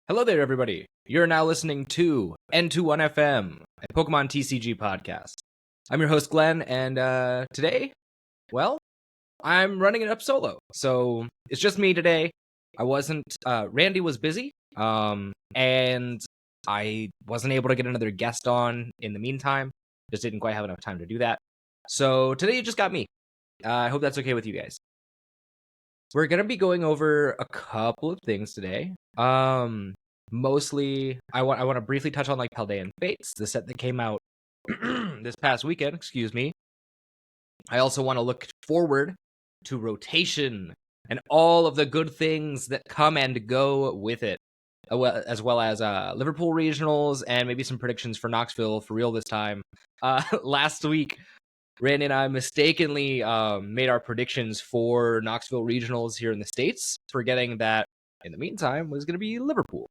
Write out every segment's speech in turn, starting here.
Hello there, everybody. You're now listening to N21FM, a Pokemon TCG podcast. I'm your host, Glenn, and today, well, I'm running it up solo. So it's just me today. Randy was busy, and I wasn't able to get another guest on in the meantime. Just didn't quite have enough time to do that. So today you just got me. I hope that's okay with you guys. We're going to be going over a couple of things today. Mostly, I want to briefly touch on like Paldean Fates, the set that came out this past weekend, excuse me. I also want to look forward to rotation and all of the good things that come and go with it, as well as Liverpool regionals and maybe some predictions for Knoxville for real this time. Last week, Randy and I mistakenly made our predictions for Knoxville regionals here in the States, forgetting that in the meantime was going to be Liverpool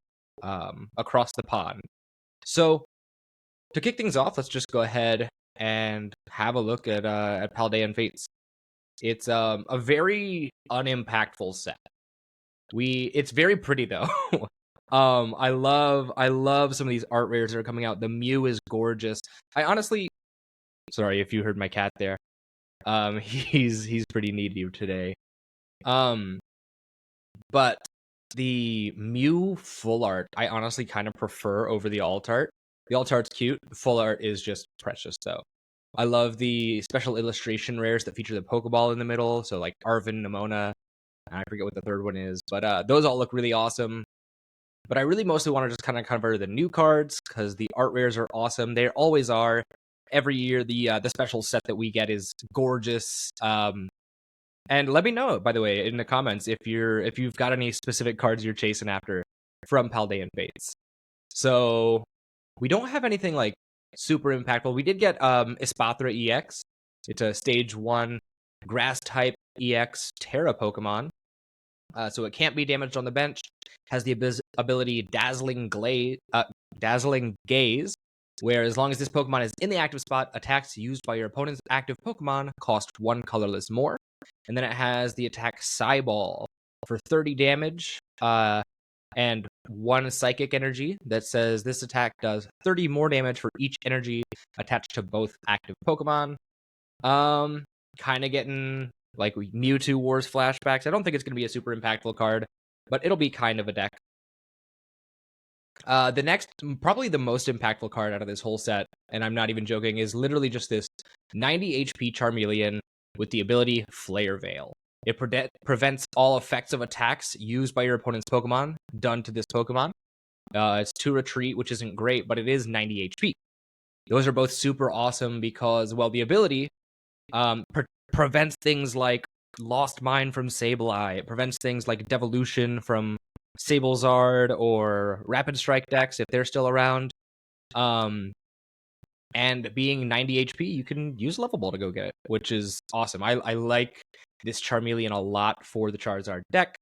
across the pond. So to kick things off, let's just go ahead and have a look at Paldean Fates. It's a very unimpactful set. It's very pretty though. I love some of these art rares that are coming out. The Mew is gorgeous. I honestly, sorry if you heard my cat there. He's pretty needy today. But the Mew full art, I honestly kind of prefer over the alt art. The alt art's cute. The full art is just precious, though. I love the special illustration rares that feature the Pokeball in the middle. So like Arvin, Nimona, I forget what the third one is. But those all look really awesome. But I really mostly want to just kind of cover the new cards because the art rares are awesome. They always are. Every year, the special set that we get is gorgeous. And let me know, by the way, in the comments if you've got any specific cards you're chasing after from Paldean Fates. So we don't have anything like super impactful. We did get Espathra EX. It's a stage 1 grass type EX Terra Pokemon. So it can't be damaged on the bench. Has the ability Dazzling Gaze, where as long as this Pokemon is in the active spot, attacks used by your opponent's active Pokemon cost 1 colorless more. And then it has the attack Psyball for 30 damage and 1 psychic energy that says this attack does 30 more damage for each energy attached to both active Pokemon. Kind of getting like Mewtwo Wars flashbacks. I don't think it's going to be a super impactful card, but it'll be kind of a deck. The next, probably the most impactful card out of this whole set, and I'm not even joking, is literally just this 90 HP Charmeleon with the ability Flare Veil. It prevents all effects of attacks used by your opponent's Pokemon done to this Pokemon. It's 2 retreat, which isn't great, but it is 90 HP. Those are both super awesome because, well, the ability prevents things like Lost Mine from Sableye. It prevents things like Devolution from Sablezard or Rapid Strike decks if they're still around. And being 90 HP, you can use Level Ball to go get it, which is awesome. I like this Charmeleon a lot for the Charizard deck.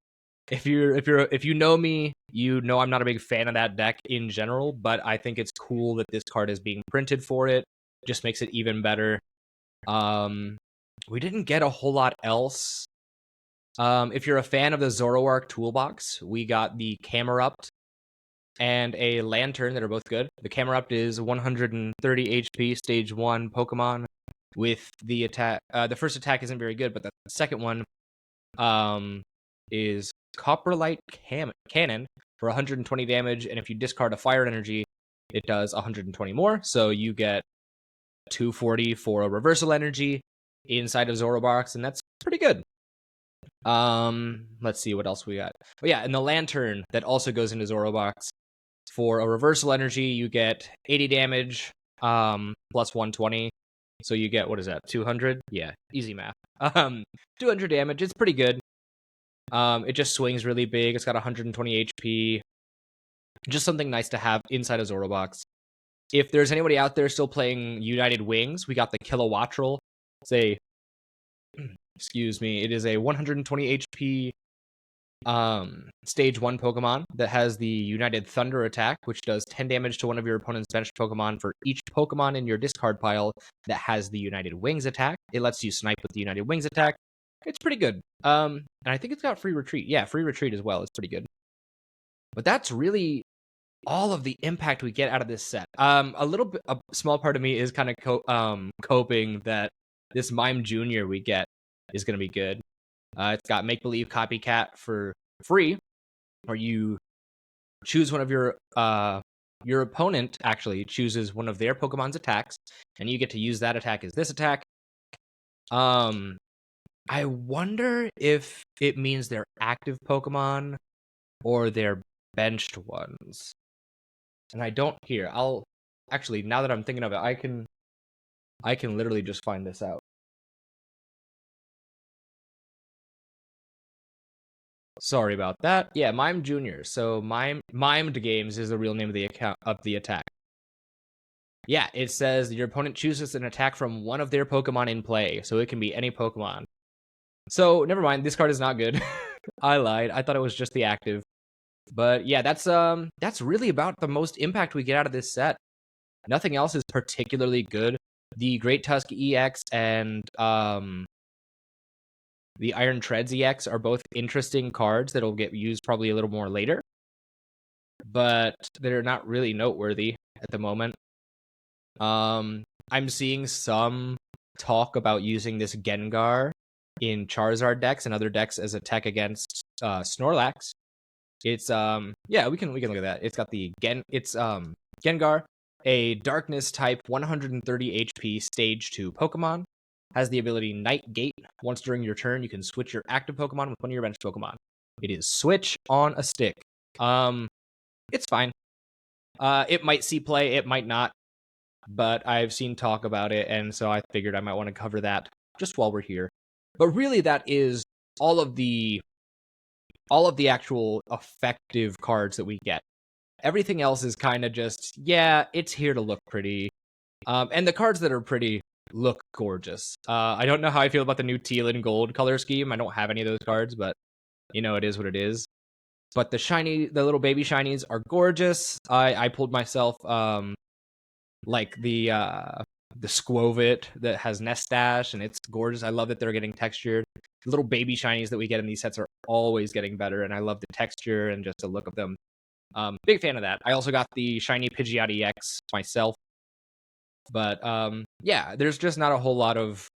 If you know me, you know I'm not a big fan of that deck in general, but I think it's cool that this card is being printed for it. Just makes it even better. We didn't get a whole lot else. If you're a fan of the Zoroark toolbox, we got the Camerupt and a Lantern that are both good. The Camerupt is 130 HP, stage 1 Pokemon with the attack. The first attack isn't very good, but the second one is Copperlight Cannon for 120 damage, and if you discard a fire energy, it does 120 more, so you get 240 for a reversal energy inside of Zorobox, and that's pretty good. Let's see what else we got. Oh yeah, and the Lantern that also goes into Zorobox. For a reversal energy, you get 80 damage, plus 120. So you get, what is that, 200? Yeah, easy math. 200 damage, it's pretty good. It just swings really big. It's got 120 HP. Just something nice to have inside of Zorobox. If there's anybody out there still playing United Wings, we got the Kilowattrel. It is a 120 HP stage 1 Pokemon that has the United Thunder attack, which does 10 damage to one of your opponent's benched Pokemon for each Pokemon in your discard pile that has the United Wings attack. It lets you snipe with the United Wings attack. It's pretty good. And I think it's got free retreat. Yeah, free retreat as well. It's pretty good. But that's really all of the impact we get out of this set. A small part of me is kind of coping that this Mime Junior we get is going to be good. It's got Make Believe Copycat for free, where you choose one of your opponent actually chooses one of their Pokemon's attacks, and you get to use that attack as this attack. I wonder if it means they're active Pokemon or they're benched ones. And I don't here. I'll actually, now that I'm thinking of it, I can literally just find this out. Sorry about that. Yeah, Mime Junior. So Mimed Games is the real name of the account of the attack. Yeah, it says your opponent chooses an attack from one of their Pokemon in play, so it can be any Pokemon. So never mind, this card is not good. I lied. I thought it was just the active. But yeah, that's really about the most impact we get out of this set. Nothing else is particularly good. The Great Tusk EX and the Iron Treads EX are both interesting cards that'll get used probably a little more later, but they're not really noteworthy at the moment. I'm seeing some talk about using this Gengar in Charizard decks and other decks as a tech against Snorlax. It's yeah, we can look at that. It's got the Gengar, a darkness type 130 HP stage 2 Pokemon. Has the ability Night Gate. Once during your turn, you can switch your active Pokemon with one of your bench Pokemon. It is Switch on a stick. It's fine. It might see play, it might not, but I've seen talk about it, and so I figured I might want to cover that just while we're here. But really, that is all of the actual effective cards that we get. Everything else is kind of just, yeah, it's here to look pretty. And the cards that are pretty look gorgeous. I don't know how I feel about the new teal and gold color scheme. I don't have any of those cards, but it is what it is. But the little baby shinies are gorgeous. I pulled myself like the Squovit that has Nestash, and it's gorgeous. I love that they're getting textured. The little baby shinies that we get in these sets are always getting better, and I love the texture and just the look of them. Big fan of that. I also got the shiny Pidgeot EX myself. But yeah, there's just not a whole lot of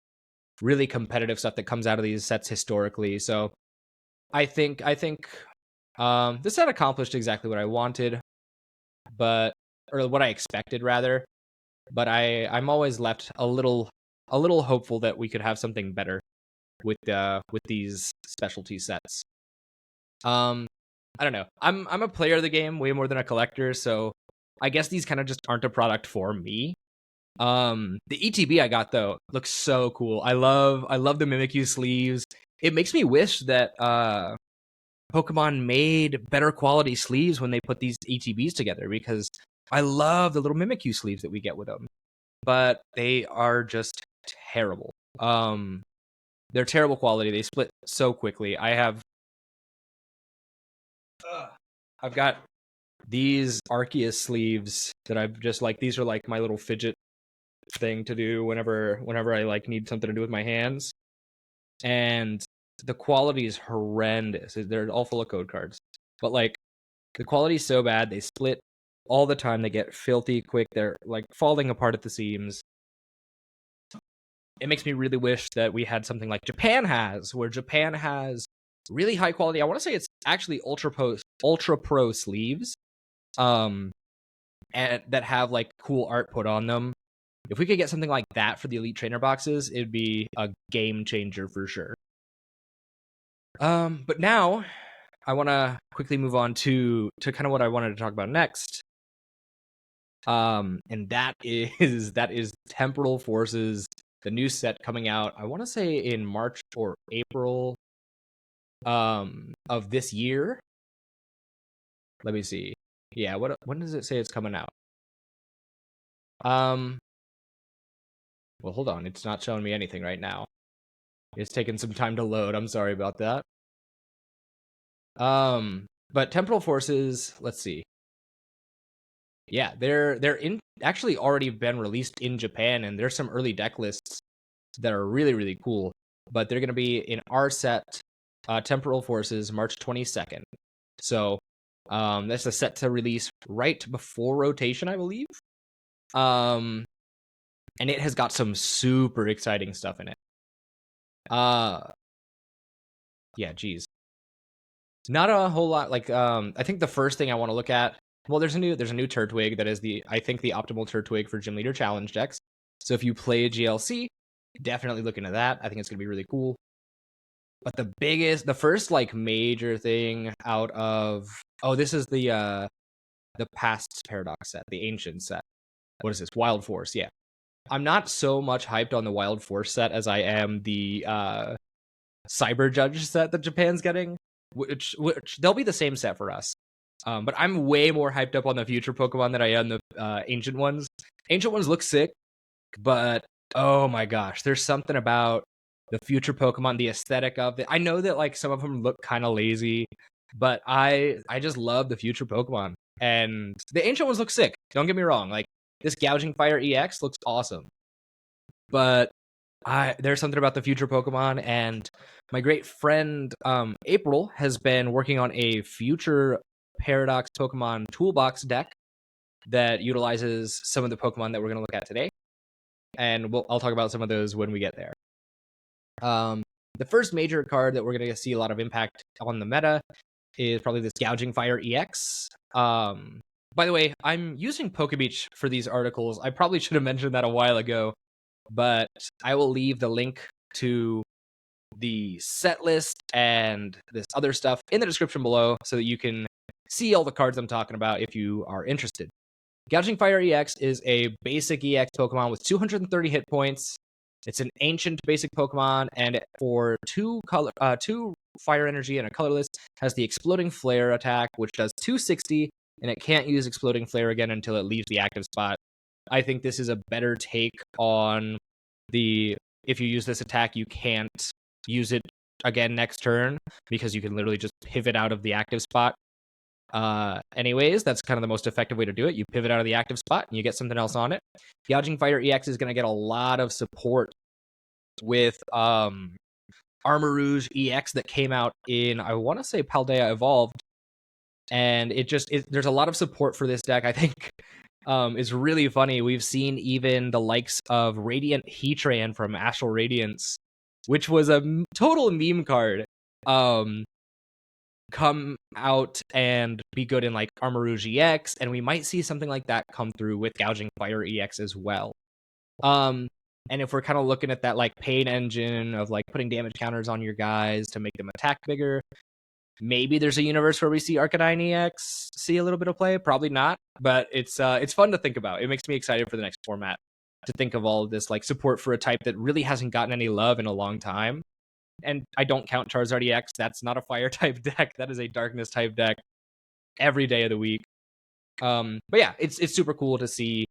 really competitive stuff that comes out of these sets historically. So I think this set accomplished exactly what I wanted, or what I expected rather. But I'm always left a little hopeful that we could have something better with these specialty sets. I don't know. I'm a player of the game way more than a collector, so I guess these kind of just aren't a product for me. The ETB I got though looks so cool. I love the Mimikyu sleeves. It makes me wish that Pokemon made better quality sleeves when they put these ETBs together, because I love the little Mimikyu sleeves that we get with them. But they are just terrible. They're terrible quality. They split so quickly. I've got these Arceus sleeves that I've just like, these are like my little fidget thing to do whenever I like need something to do with my hands. And the quality is horrendous. They're all full of code cards. But like the quality is so bad, they split all the time. They get filthy quick. They're like falling apart at the seams. It makes me really wish that we had something like Japan has, where Japan has really high quality. I want to say it's actually Ultra Pro sleeves, and that have like cool art put on them. If we could get something like that for the Elite Trainer boxes, it'd be a game changer for sure. But now I want to quickly move on to kind of what I wanted to talk about next. And that is Temporal Forces, the new set coming out, I want to say in March or April of this year. Let me see. Yeah, when does it say it's coming out? Well, hold on. It's not showing me anything right now. It's taking some time to load. I'm sorry about that. But Temporal Forces, let's see. Yeah, they're actually already been released in Japan, and there's some early deck lists that are really, really cool. But they're going to be in our set, Temporal Forces, March 22nd. So That's a set to release right before rotation, I believe. And it has got some super exciting stuff in it. Yeah, geez. Not a whole lot. Like, I think the first thing I want to look at, well, there's a new Turtwig that is I think the optimal Turtwig for Gym Leader Challenge decks. So if you play GLC, definitely look into that. I think it's gonna be really cool. But the first like major thing out of this is the past Paradox set, the ancient set. What is this? Wild Force, yeah. I'm not so much hyped on the Wild Force set as I am the Cyber Judge set that Japan's getting, which they'll be the same set for us. But I'm way more hyped up on the future Pokemon than I am the ancient ones. Ancient ones look sick, but oh my gosh, there's something about the future Pokemon, the aesthetic of it. I know that like some of them look kind of lazy, but I just love the future Pokemon. And the ancient ones look sick. Don't get me wrong. Like this Gouging Fire EX looks awesome. But there's something about the future Pokemon, and my great friend April has been working on a future Paradox Pokemon toolbox deck that utilizes some of the Pokemon that we're going to look at today. And I'll talk about some of those when we get there. The first major card that we're going to see a lot of impact on the meta is probably this Gouging Fire EX. By the way, I'm using Pokebeach for these articles. I probably should have mentioned that a while ago, but I will leave the link to the set list and this other stuff in the description below so that you can see all the cards I'm talking about if you are interested. Gouging Fire EX is a basic EX Pokemon with 230 hit points. It's an ancient basic Pokemon, and for two fire energy and a colorless, has the Exploding Flare attack, which does 260, and it can't use Exploding Flare again until it leaves the active spot. I think this is a better take on if you use this attack, you can't use it again next turn because you can literally just pivot out of the active spot. Anyways, that's kind of the most effective way to do it. You pivot out of the active spot and you get something else on it. Gouging Fire EX is going to get a lot of support with Armor Rouge EX that came out in, I want to say, Paldea Evolved. And there's a lot of support for this deck. I think is really funny. We've seen even the likes of Radiant Heatran from Astral Radiance, which was a total meme card, come out and be good in like Armor Rouge EX, and we might see something like that come through with Gouging Fire EX as well. And if we're kind of looking at that like pain engine of like putting damage counters on your guys to make them attack bigger, maybe there's a universe where we see Arcanine EX see a little bit of play. Probably not, but it's fun to think about. It makes me excited for the next format to think of all of this like support for a type that really hasn't gotten any love in a long time. And I don't count Charizard EX. That's not a fire type deck. That is a darkness type deck every day of the week. But yeah, it's super cool to see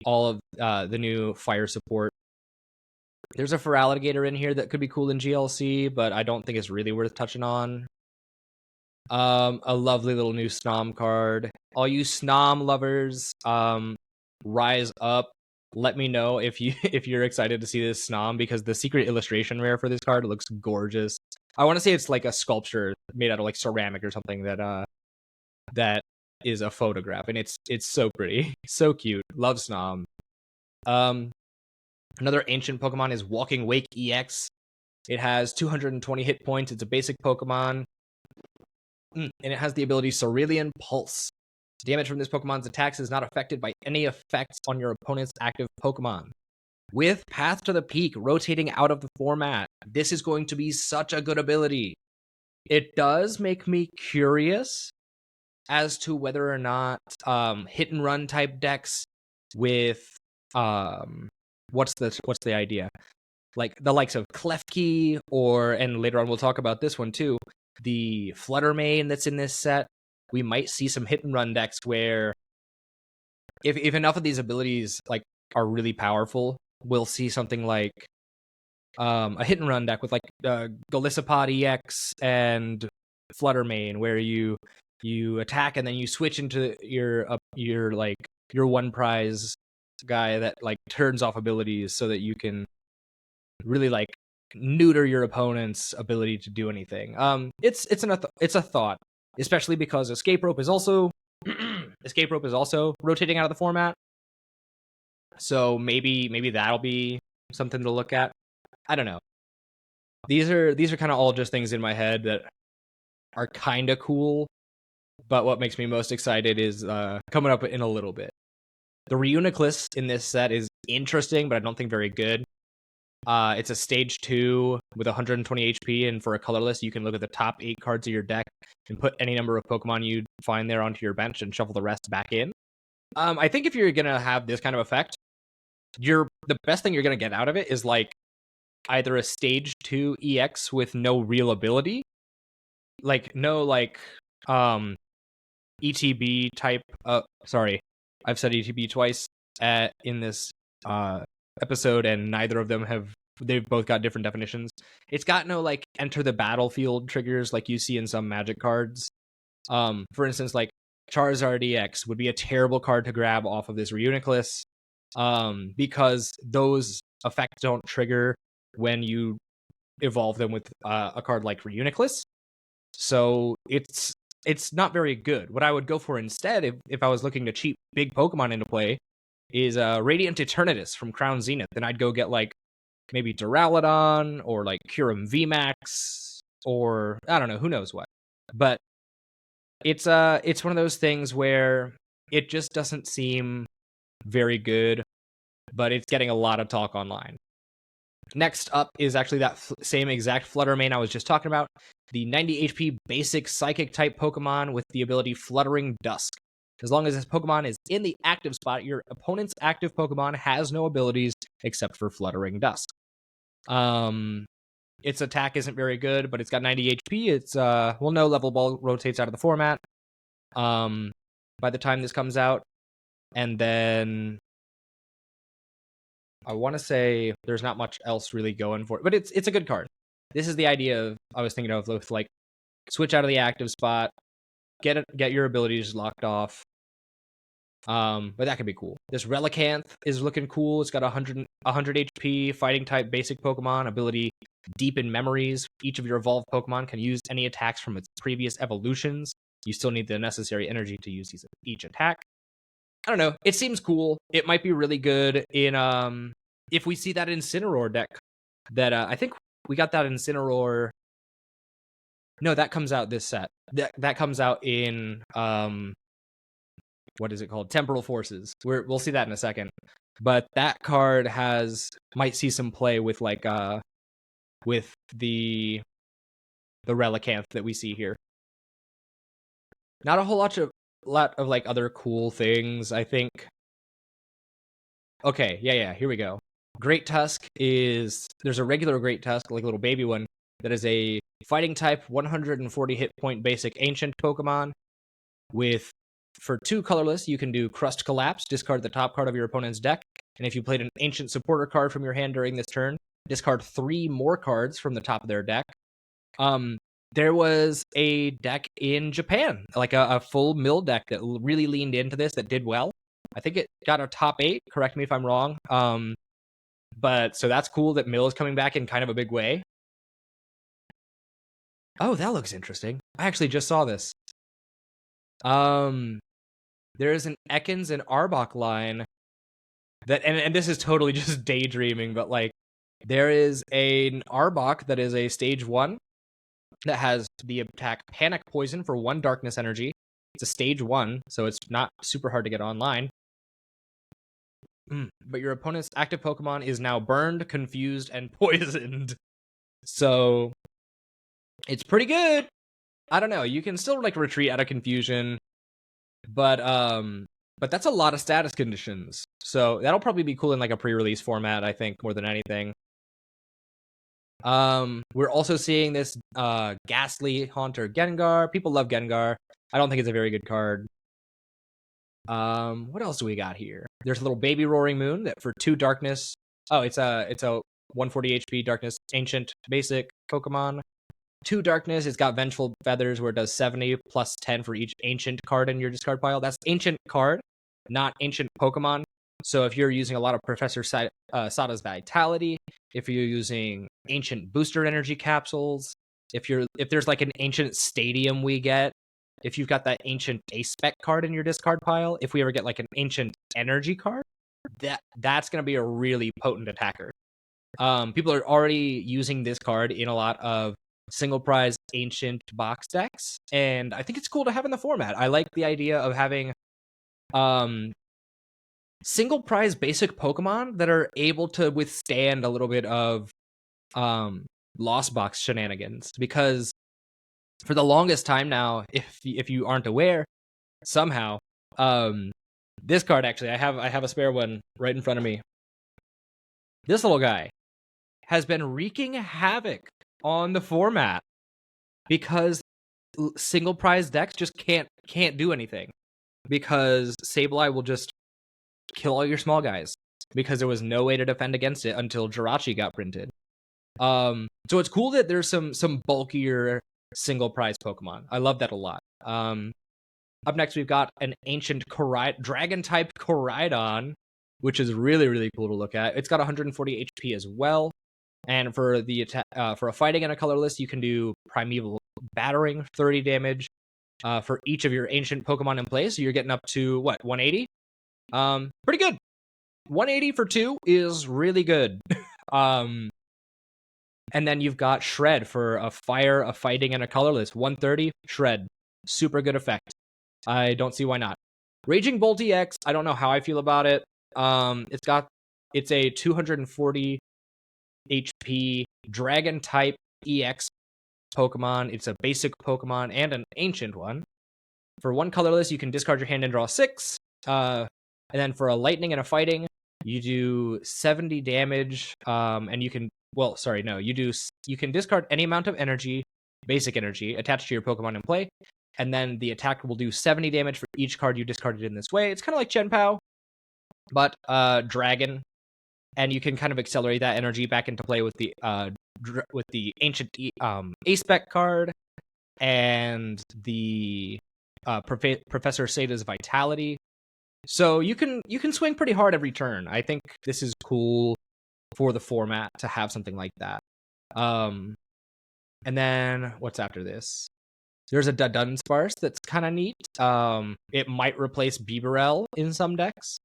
all of the new fire support. There's a Feraligatr in here that could be cool in GLC, but I don't think it's really worth touching on. A lovely little new Snom card. All you Snom lovers, rise up. Let me know if you're excited to see this Snom, because the secret illustration rare for this card looks gorgeous. I want to say it's like a sculpture made out of like ceramic or something that is a photograph, and it's so pretty, so cute. Love Snom. Another ancient Pokemon is Walking Wake EX. It has 220 hit points. It's a basic Pokemon, and it has the ability Cerulean Pulse. Damage from this Pokemon's attacks is not affected by any effects on your opponent's active Pokemon. With Path to the Peak rotating out of the format, this is going to be such a good ability. It does make me curious as to whether or not hit and run type decks with what's the idea? Like the likes of Klefki, and later on we'll talk about this one too, the Flutter Mane that's in this set. We might see some hit and run decks where if enough of these abilities like are really powerful, we'll see something like a hit and run deck with like Golisopod EX and Flutter Mane, where you attack and then you switch into your one prize guy that like turns off abilities so that you can really like neuter your opponent's ability to do anything. It's a thought. especially because Escape Rope is also rotating out of the format. So maybe that'll be something to look at. I don't know. These are kind of all just things in my head that are kind of cool, but what makes me most excited is coming up in a little bit. The Reuniclus in this set is interesting, but I don't think very good. It's a stage 2 with 120 HP, and for a colorless, you can look at the top 8 cards of your deck and put any number of Pokemon you find there onto your bench and shuffle the rest back in. I think if you're gonna have this kind of effect, the best thing you're gonna get out of it is like either a stage 2 EX with no real ability, like no ETB type. Sorry, I've said ETB twice in this episode, and neither of them they've both got different definitions. It's got no like enter the battlefield triggers like you see in some Magic cards. For instance, like Charizard EX would be a terrible card to grab off of this Reuniclus, because those effects don't trigger when you evolve them with a card like Reuniclus. So it's not very good. What I would go for instead, if I was looking to cheat big Pokemon into play, is Radiant Eternatus from Crown Zenith. Then I'd go get like maybe Duraludon or like Kyurem VMAX or I don't know, who knows what. But it's one of those things where it just doesn't seem very good, but it's getting a lot of talk online. Next up is actually that same exact Flutter Mane I was just talking about, the 90 HP basic Psychic type Pokemon with the ability Fluttering Dusk. As long as this Pokemon is in the active spot, your opponent's active Pokemon has no abilities except for Fluttering Dusk. Its attack isn't very good, but it's got 90 HP. It's no level ball rotates out of the format by the time this comes out. And then I want to say there's not much else really going for it, but it's a good card. This is the idea I was thinking of with like switch out of the active spot, get your abilities locked off. But that could be cool. This Relicanth is looking cool. It's got 100 HP, fighting type basic Pokemon, ability Deepen Memories. Each of your evolved Pokemon can use any attacks from its previous evolutions. You still need the necessary energy to use each attack. I don't know. It seems cool. It might be really good in if we see that Incineroar deck. That I think we got that Incineroar. No, that comes out this set. That comes out in what is it called? Temporal Forces. We'll see that in a second. But that card might see some play with like with the Relicanth that we see here. Not a whole lot of like other cool things, I think. Okay, yeah, here we go. Great Tusk there's a regular Great Tusk, like a little baby one, that is a fighting type 140 hit point basic ancient Pokemon for 2 colorless, you can do Crust Collapse, discard the top card of your opponent's deck, and if you played an ancient supporter card from your hand during this turn, discard 3 more cards from the top of their deck. There was a deck in Japan, like a full mill deck that really leaned into this, that did well. I think it got a top 8, correct me if I'm wrong. But so that's cool that mill is coming back in kind of a big way. Oh, that looks interesting. I actually just saw this. There is an Ekans and Arbok line that, and this is totally just daydreaming, but like there is an Arbok that is a stage 1 that has the attack Panic Poison for 1 darkness energy. It's a stage 1, so it's not super hard to get online. But your opponent's active Pokemon is now burned, confused, and poisoned. So it's pretty good. I don't know. You can still like retreat out of confusion, but that's a lot of status conditions. So that'll probably be cool in like a pre-release format, I think, more than anything. We're also seeing this Ghastly Haunter Gengar. People love Gengar. I don't think it's a very good card. What else do we got here? There's a little baby Roaring Moon that for 2 darkness. Oh, it's a 140 HP darkness ancient basic Pokemon. 2 darkness. It's got Vengeful Feathers where it does 70 plus 10 for each ancient card in your discard pile. That's ancient card, not ancient Pokemon. So if you're using a lot of Professor Sada's Vitality, if you're using ancient booster energy capsules, if there's like an ancient stadium we get, if you've got that ancient A-spec card in your discard pile, if we ever get like an ancient energy card, that's going to be a really potent attacker. People are already using this card in a lot of single prize ancient box decks, and I think it's cool to have in the format. I like the idea of having single prize basic Pokemon that are able to withstand a little bit of lost box shenanigans, because for the longest time now, if you aren't aware, somehow, this card actually, I have a spare one right in front of me. This little guy has been wreaking havoc on the format because single prize decks just can't do anything, because Sableye will just kill all your small guys because there was no way to defend against it until Jirachi got printed. So it's cool that there's some bulkier single prize Pokemon. I love that a lot. Up next, we've got an ancient dragon type Koraidon, which is really, really cool to look at. It's got 140 HP as well. And for the for a fighting and a colorless, you can do primeval battering, 30 damage for each of your ancient Pokemon in play. So you're getting up to what, 180? Pretty good. 180 for 2 is really good. And then you've got Shred for a fire, a fighting, and a colorless. 130, Shred. Super good effect. I don't see why not. Raging Bolt EX, I don't know how I feel about it. It's a 240 HP Dragon type EX Pokemon. It's a basic Pokemon and an ancient one. For 1 colorless, you can discard your hand and draw 6. And then for a lightning and a fighting, you do 70 damage. And you can, you can discard any amount of energy, basic energy, attached to your Pokemon in play. And then the attack will do 70 damage for each card you discarded in this way. It's kind of like Chien-Pao, but dragon. And you can kind of accelerate that energy back into play with the ancient A-spec card and the Professor Sada's Vitality. So you can swing pretty hard every turn. I think this is cool for the format to have something like that. And then what's after this? There's a Dunsparce that's kind of neat. It might replace Bibarel in some decks,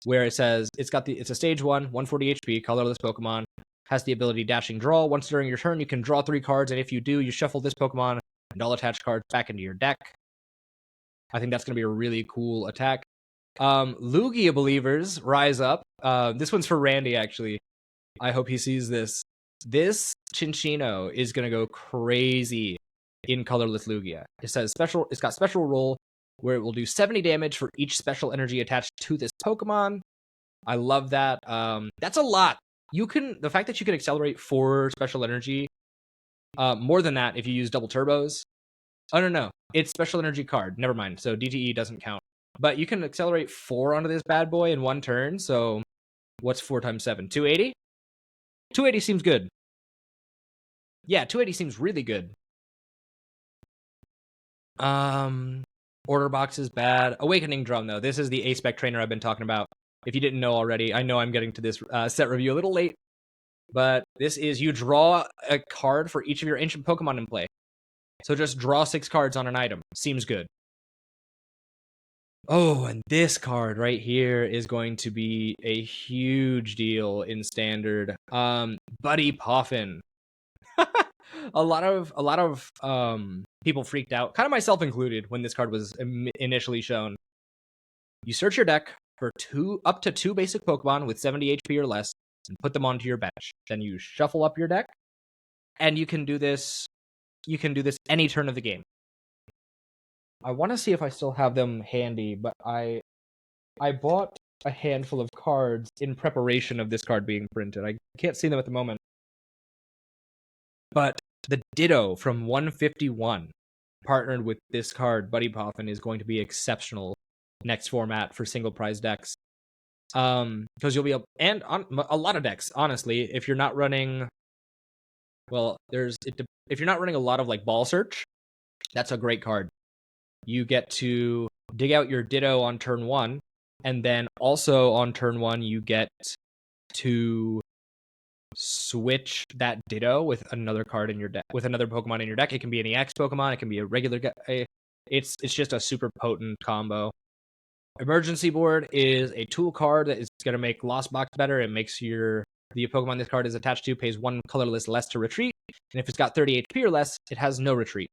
where it says it's a stage 1, 140 HP, colorless Pokemon, has the ability Dashing Draw. Once during your turn, you can draw 3 cards, and if you do, you shuffle this Pokemon and all attached cards back into your deck. I think that's going to be a really cool attack. Lugia believers, rise up. This one's for Randy, actually. I hope he sees this. This Chinchino is going to go crazy in colorless Lugia. It's got special roll where it will do 70 damage for each special energy attached to this Pokemon. I love that. That's a lot. The fact that you can accelerate 4 special energy, more than that if you use double turbos. Oh, no. It's special energy card. Never mind. So DTE doesn't count. But you can accelerate 4 onto this bad boy in 1 turn. So what's 4 times 7? 280? 280 seems good. Yeah, 280 seems really good. Order Box is bad. Awakening Drum, though. This is the A-spec trainer I've been talking about. If you didn't know already, I know I'm getting to this set review a little late. But this is, you draw a card for each of your ancient Pokemon in play. So just draw 6 cards on an item. Seems good. Oh, and this card right here is going to be a huge deal in Standard. Buddy Poffin. A lot of people freaked out, kind of myself included, when this card was initially shown. You search your deck for up to 2 basic Pokemon with 70 HP or less, and put them onto your bench. Then you shuffle up your deck, and you can do this. You can do this any turn of the game. I want to see if I still have them handy, but I bought a handful of cards in preparation of this card being printed. I can't see them at the moment. But the Ditto from 151 partnered with this card, Buddy Poffin, is going to be exceptional next format for single prize decks. Because you'll be able, and on a lot of decks, honestly, if you're not running, if you're not running a lot of like Ball Search, that's a great card. You get to dig out your Ditto on turn 1, and then also on turn 1 you get to switch that Ditto with another card in your deck, with another Pokemon in your deck. It can be an EX Pokemon, it can be a regular guy. It's just a super potent combo. Emergency Board is a tool card that is going to make Lost Box better. It makes the Pokemon this card is attached to pays 1 colorless less to retreat, and if it's got 30 HP or less, it has no retreat.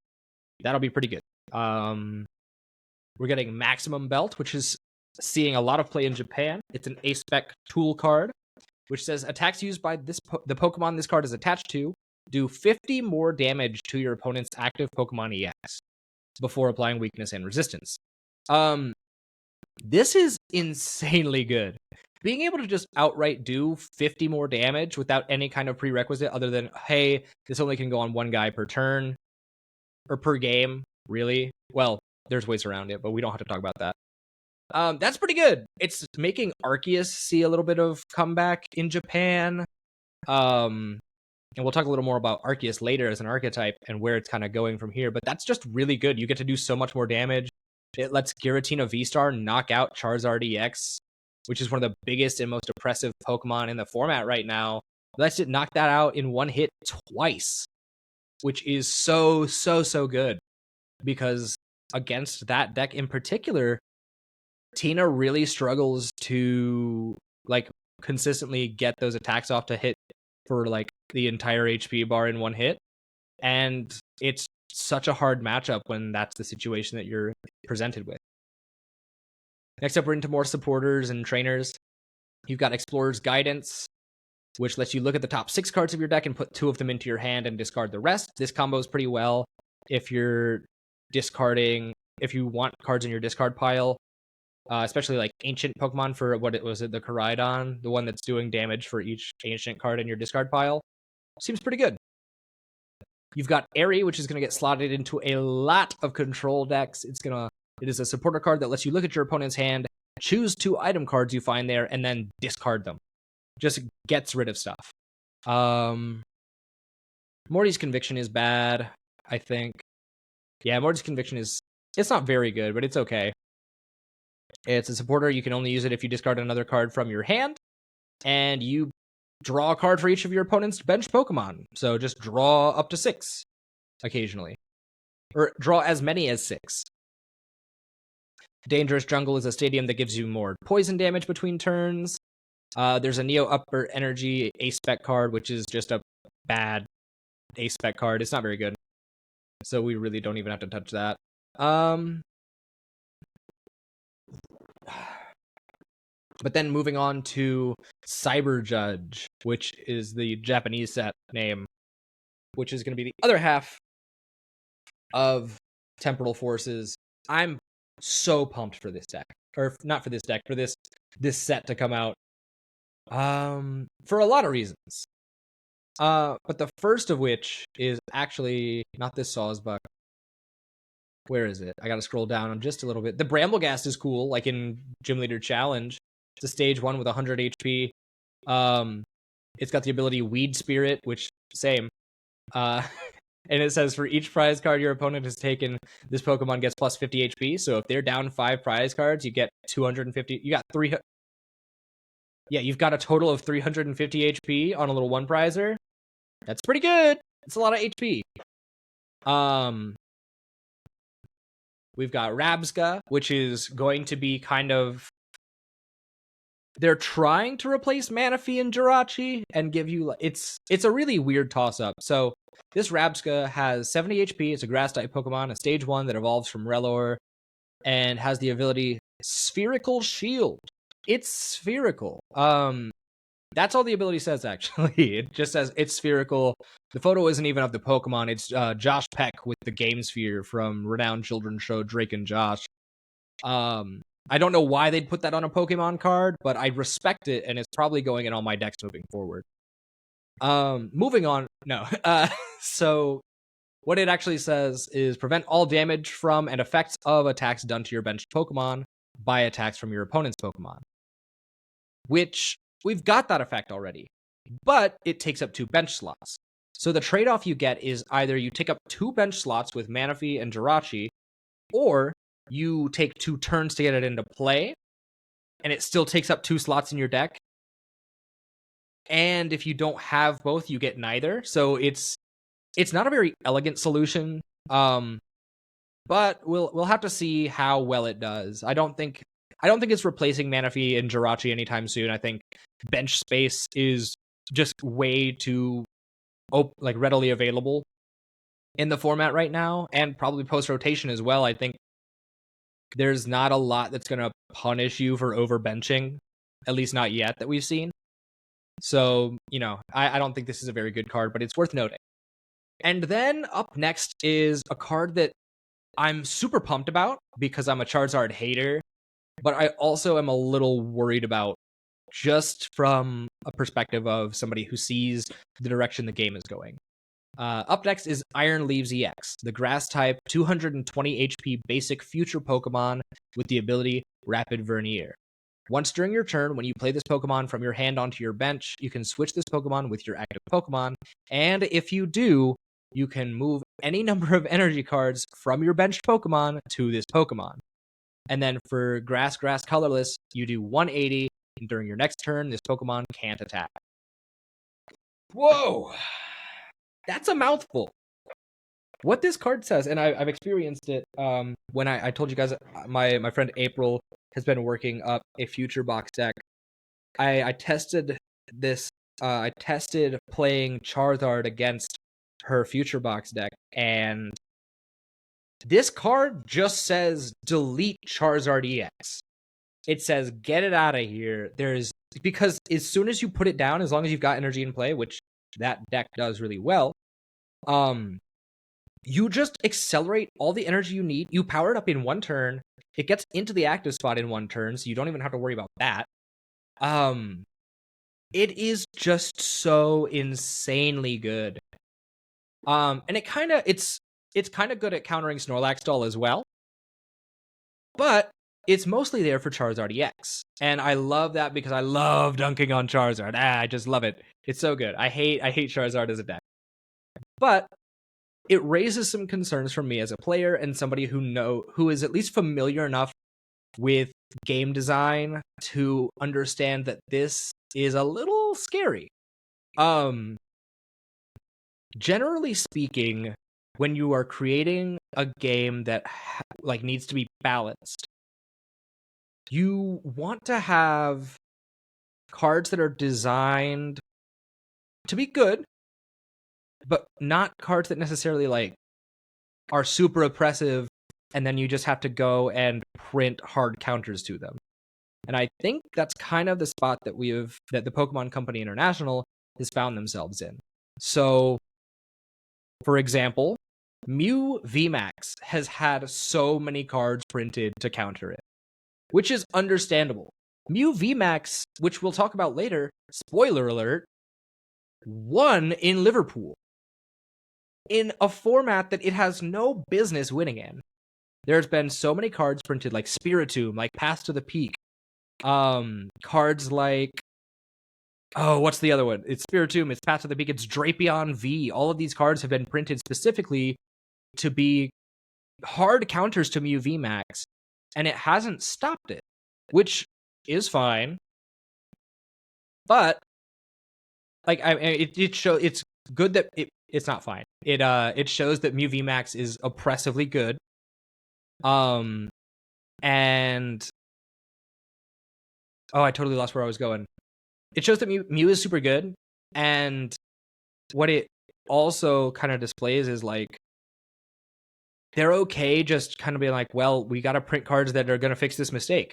That'll be pretty good. We're getting Maximum Belt, which is seeing a lot of play in Japan. It's an A-Spec tool card, which says attacks used by the Pokemon this card is attached to do 50 more damage to your opponent's active Pokemon EX before applying weakness and resistance. This is insanely good. Being able to just outright do 50 more damage without any kind of prerequisite other than, hey, this only can go on one guy per turn or per game, really. Well, there's ways around it, but we don't have to talk about that. That's pretty good. It's making Arceus see a little bit of comeback in Japan. And we'll talk a little more about Arceus later as an archetype and where it's kind of going from here, but that's just really good. You get to do so much more damage. It lets Giratina V-Star knock out Charizard EX, which is one of the biggest and most oppressive Pokemon in the format right now. It lets it knock that out in one hit twice, which is so good. Because against that deck in particular, Tina really struggles to consistently get those attacks off to hit for the entire HP bar in one hit. And it's such a hard matchup when that's the situation that you're presented with. Next up, we're into more supporters and trainers. You've got Explorer's Guidance, which lets you look at the top 6 cards of your deck and put 2 of them into your hand and discard the rest. This combos pretty well if you're discarding, if you want cards in your discard pile, especially ancient Pokemon for the Koraidon, the one that's doing damage for each ancient card in your discard pile. Seems pretty good. You've got Airy, which is going to get slotted into a lot of control decks. It is a supporter card that lets you look at your opponent's hand, choose 2 item cards you find there, and then discard them. Just gets rid of stuff. Morty's Conviction is bad, I think. Yeah, Morty's Conviction it's not very good, but it's okay. It's a supporter. You can only use it if you discard another card from your hand, and you draw a card for each of your opponent's bench Pokemon. So just draw up to 6 occasionally. Or draw as many as 6. Dangerous Jungle is a stadium that gives you more poison damage between turns. There's a Neo Upper Energy A-Spec card, which is just a bad A-Spec card. It's not very good. So we really don't even have to touch that. But then moving on to Cyber Judge, which is the Japanese set name, which is going to be the other half of Temporal Forces. I'm so pumped for this deck. Or not for this deck, for this set to come out. For a lot of reasons. But the first of which is actually not this Sawsbuck. Where is it? I gotta scroll down just a little bit. The Bramblegast is cool, like in Gym Leader Challenge. It's a stage 1 with 100 HP. It's got the ability Weed Spirit, which same. And it says for each prize card your opponent has taken, this Pokemon gets plus 50 HP. So if they're down 5 prize cards, you get 250. You got 3. Yeah, you've got a total of 350 HP on a little one prizer. That's pretty good. It's a lot of HP. We've got Rabsca, which is going to be kind of... They're trying to replace Manaphy and Jirachi and give you... It's a really weird toss-up. So this Rabsca has 70 HP. It's a Grass-type Pokemon, a Stage 1 that evolves from Rellor, and has the ability Spherical Shield. It's spherical. That's all the ability says, actually. It just says it's spherical. The photo isn't even of the Pokemon. It's Josh Peck with the Game Sphere from renowned children's show Drake and Josh. I don't know why they'd put that on a Pokemon card, but I respect it, and it's probably going in all my decks moving forward. Moving on. No. So what it actually says is prevent all damage from and effects of attacks done to your benched Pokemon by attacks from your opponent's Pokemon. Which, we've got that effect already, but it takes up 2 bench slots. So the trade-off you get is either you take up 2 bench slots with Manaphy and Jirachi, or you take 2 turns to get it into play, and it still takes up 2 slots in your deck. And if you don't have both, you get neither. So it's not a very elegant solution. but we'll have to see how well it does. I don't think it's replacing Manaphy and Jirachi anytime soon. I think bench space is just way too readily available in the format right now, and probably post rotation as well. I think there's not a lot that's going to punish you for overbenching, at least not yet that we've seen. So, I don't think this is a very good card, but it's worth noting. And then up next is a card that I'm super pumped about because I'm a Charizard hater, but I also am a little worried about just from a perspective of somebody who sees the direction the game is going. Up next is Iron Leaves EX, the Grass-type 220 HP basic future Pokemon with the ability Rapid Vernier. Once during your turn, when you play this Pokemon from your hand onto your bench, you can switch this Pokemon with your active Pokemon, and if you do, you can move any number of energy cards from your benched Pokemon to this Pokemon. And then for Grass Colorless, you do 180, and during your next turn, this Pokemon can't attack. Whoa! That's a mouthful. What this card says, and I've experienced it when I told you guys my friend April has been working up a future box deck. I tested this. I tested playing Charizard against her future box deck, and this card just says delete Charizard EX. It says get it out of here. Because as soon as you put it down, as long as you've got energy in play, which that deck does really well, you just accelerate all the energy you need. You power it up in one turn. It gets into the active spot in one turn, so you don't even have to worry about that. It is just so insanely good. And it's kind of good at countering Snorlax Doll as well. But it's mostly there for Charizard EX. And I love that because I love dunking on Charizard. I just love it. It's so good. I hate Charizard as a deck. But it raises some concerns from me as a player and somebody who is at least familiar enough with game design to understand that this is a little scary. Generally speaking, when you are creating a game that needs to be balanced, you want to have cards that are designed to be good, but not cards that necessarily are super oppressive, and then you just have to go and print hard counters to them. And I think that's kind of the spot that the Pokemon Company International has found themselves in. So, for example, Mew VMAX has had so many cards printed to counter it, which is understandable. Mew VMAX, which we'll talk about later, spoiler alert, won in Liverpool in a format that it has no business winning in. There's been so many cards printed like Spiritomb, like Path to the Peak, cards like, what's the other one? It's Spiritomb, it's Path to the Peak, it's Drapion V. All of these cards have been printed specifically to be hard counters to Mew VMAX, and it hasn't stopped it, which is fine. But it's good that it's not fine. It shows that Mew VMAX is oppressively good. And I totally lost where I was going. It shows that Mew is super good, and what it also kind of displays is they're okay just kind of being like, well, we got to print cards that are going to fix this mistake.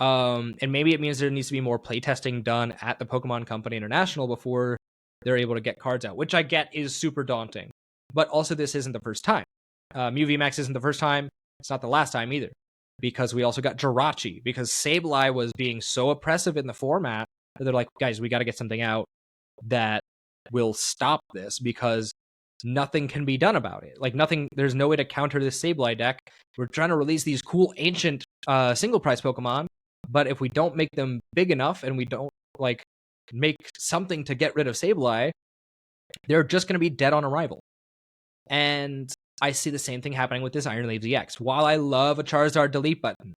And maybe it means there needs to be more playtesting done at the Pokemon Company International before they're able to get cards out, which I get is super daunting. But also, this isn't the first time. Mew VMAX isn't the first time. It's not the last time either, because we also got Jirachi, because Sableye was being so oppressive in the format that they're like, guys, we got to get something out that will stop this, because nothing can be done about it. There's no way to counter this Sableye deck. We're trying to release these cool ancient single price Pokemon, but if we don't make them big enough and we don't make something to get rid of Sableye, they're just going to be dead on arrival. And I see the same thing happening with this Iron Leaves EX. While I love a Charizard delete button,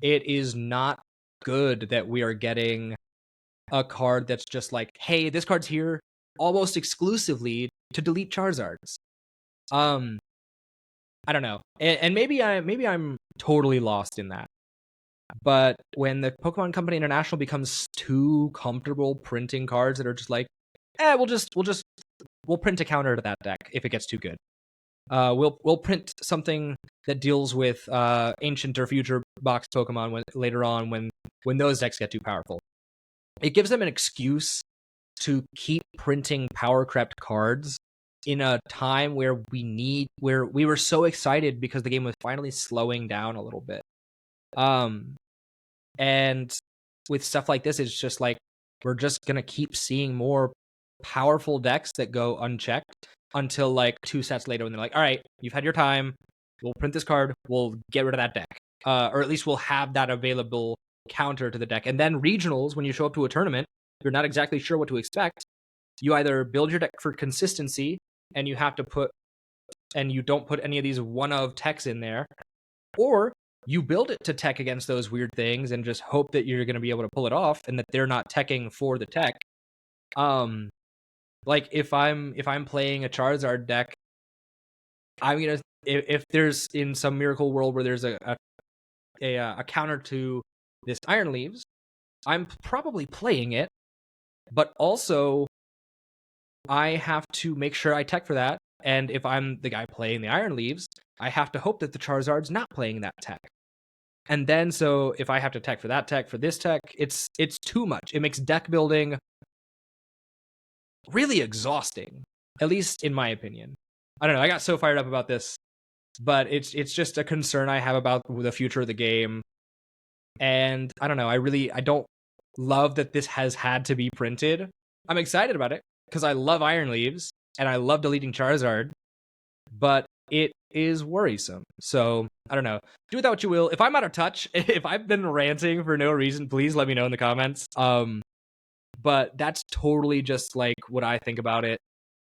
it is not good that we are getting a card that's just like, hey, this card's here almost exclusively to delete Charizards. I don't know. And maybe I'm totally lost in that. But when the Pokemon Company International becomes too comfortable printing cards that are just like, we'll print a counter to that deck if it gets too good. We'll print something that deals with ancient or future box Pokemon later on when those decks get too powerful. It gives them an excuse to keep printing power crept cards in a time where we were so excited because the game was finally slowing down a little bit. And with stuff like this, it's just like we're just gonna keep seeing more powerful decks that go unchecked until like 2 sets later when they're like, all right, you've had your time, we'll print this card, we'll get rid of that deck, or at least we'll have that available counter to the deck. And then regionals, when you show up to a tournament, you're not exactly sure what to expect. You either build your deck for consistency and you don't put any of these one of techs in there, or you build it to tech against those weird things and just hope that you're going to be able to pull it off and that they're not teching for the tech. Like if I'm playing a Charizard deck, I'm gonna, if there's in some miracle world where there's a counter to this Iron Leaves, I'm probably playing it, but also I have to make sure I tech for that. And if I'm the guy playing the Iron Leaves, I have to hope that the Charizard's not playing that tech. And then so if I have to tech for that tech, for this tech, it's too much. It makes deck building really exhausting, at least in my opinion. I don't know. I got so fired up about this, but it's just a concern I have about the future of the game. And I don't know. I don't love that this has had to be printed. I'm excited about it because I love Iron Leaves and I love deleting Charizard, but it is worrisome. So I don't know. Do with that what you will. If I'm out of touch, if I've been ranting for no reason, please let me know in the comments. But that's totally just like what I think about it.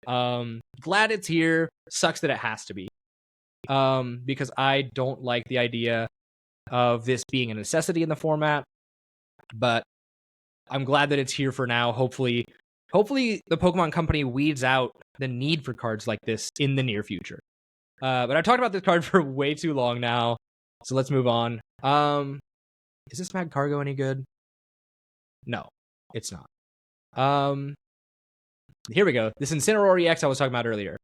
Glad it's here. Sucks that it has to be. Because I don't like the idea of this being a necessity in the format. But I'm glad that it's here for now. Hopefully the Pokemon Company weeds out the need for cards like this in the near future. But I talked about this card for way too long now, so let's move on. Is this Mag Cargo any good? No, it's not. Here we go. This Incineroar EX I was talking about earlier.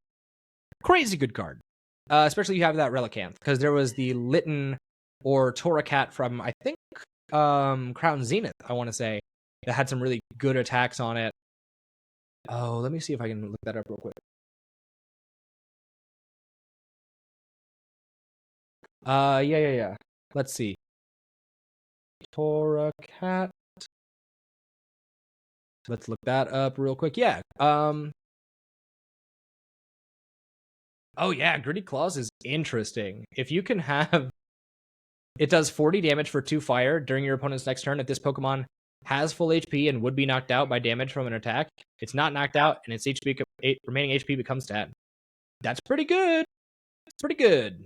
Crazy good card. Especially if you have that Relicanth, because there was the Litten or Torracat from, I think, Crown Zenith, I want to say, that had some really good attacks on it. Oh, let me see if I can look that up real quick. Yeah. Let's see. Torracat. Let's look that up real quick. Yeah. Oh yeah, Gritty Claws is interesting. If you can have, it does 40 damage for 2 fire during your opponent's next turn. If this Pokemon has full HP and would be knocked out by damage from an attack, it's not knocked out and its remaining HP becomes 10. That's pretty good. It's pretty good.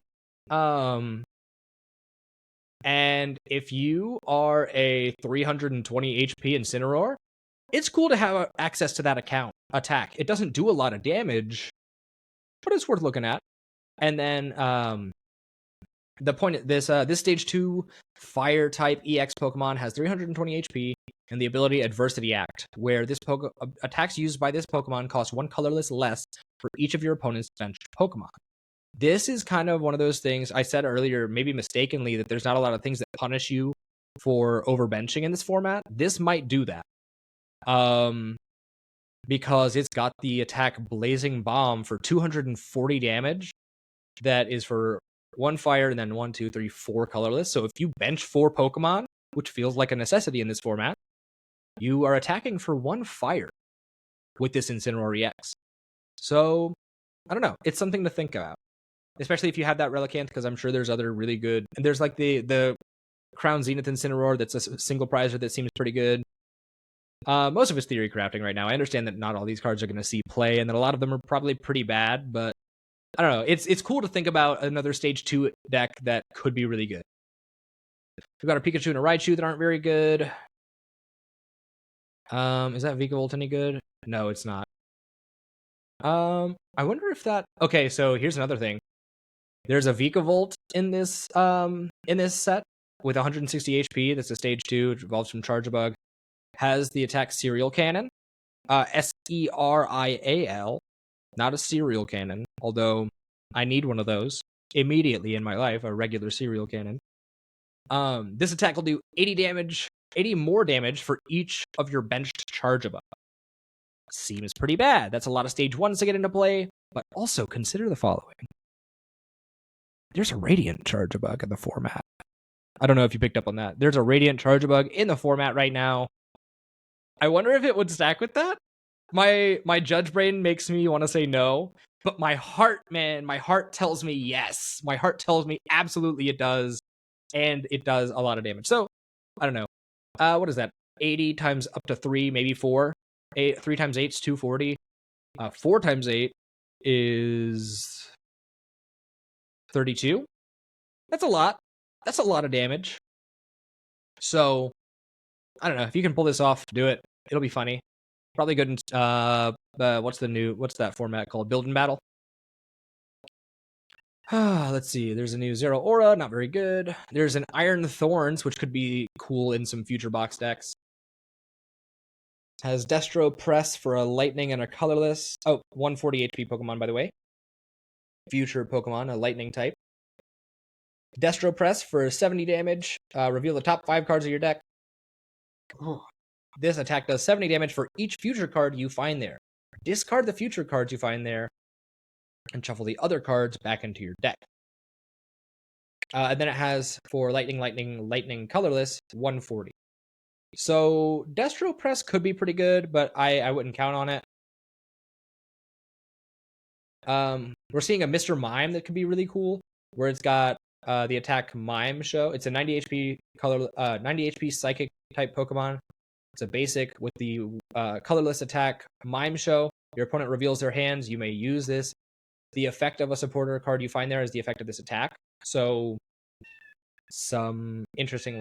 And if you are a 320 HP Incineroar, it's cool to have access to that attack. It doesn't do a lot of damage, but it's worth looking at. And then the point, this stage 2 fire type EX Pokemon has 320 HP and the ability Adversity Act, where this attacks used by this Pokemon cost 1 colorless less for each of your opponent's benched Pokemon. This is kind of one of those things I said earlier, maybe mistakenly, that there's not a lot of things that punish you for overbenching in this format. This might do that. Because it's got the attack Blazing Bomb for 240 damage. That is for 1 fire and then 1, 2, 3, 4 colorless. So if you bench 4 Pokemon, which feels like a necessity in this format, you are attacking for 1 fire with this Incineroar EX. So I don't know. It's something to think about, especially if you have that Relicanth, because I'm sure there's other really good. And there's like the Crown Zenith Incineroar that's a single prizer that seems pretty good. Most of it's theory crafting right now. I understand that not all these cards are going to see play, and that a lot of them are probably pretty bad, but I don't know. It's cool to think about another stage 2 deck that could be really good. We've got a Pikachu and a Raichu that aren't very good. Is that Vikavolt any good? No, it's not. I wonder if that... Okay, so here's another thing. There's a Vikavolt in this set with 160 HP. That's a stage 2. It evolves from Charjabug. Has the attack Serial Cannon. Serial, not a serial cannon, although I need one of those immediately in my life, a regular serial cannon. This attack will do 80 more damage for each of your benched Charjabug. Seems pretty bad. That's a lot of stage 1s to get into play, but also consider the following. There's a Radiant Charjabug in the format. I don't know if you picked up on that. There's a Radiant Charjabug in the format right now. I wonder if it would stack with that. My judge brain makes me want to say no, but my heart tells me yes. My heart tells me absolutely it does, and it does a lot of damage. So, I don't know. What is that? 80 times up to 3, maybe 4. 3 times 8 is 240. 4 times 8 is 32. That's a lot. That's a lot of damage. So, I don't know. If you can pull this off, do it. It'll be funny. Probably good in, what's that format called? Build and Battle? Let's see. There's a new Zero Aura, not very good. There's an Iron Thorns, which could be cool in some future box decks. Has Destro Press for a Lightning and a Colorless. Oh, 140 HP Pokemon, by the way. Future Pokemon, a Lightning type. Destro Press for 70 damage. Reveal the top 5 cards of your deck. This attack does 70 damage for each future card you find there. Discard the future cards you find there and shuffle the other cards back into your deck. And then it has for Lightning Colorless, 140. So Destro Press could be pretty good, but I wouldn't count on it. We're seeing a Mr. Mime that could be really cool, where it's got the attack Mime Show. It's a 90 HP Psychic type Pokemon. It's a basic with the colorless attack Mime Show. Your opponent reveals their hands. You may use this. The effect of a supporter card you find there is the effect of this attack. So some interesting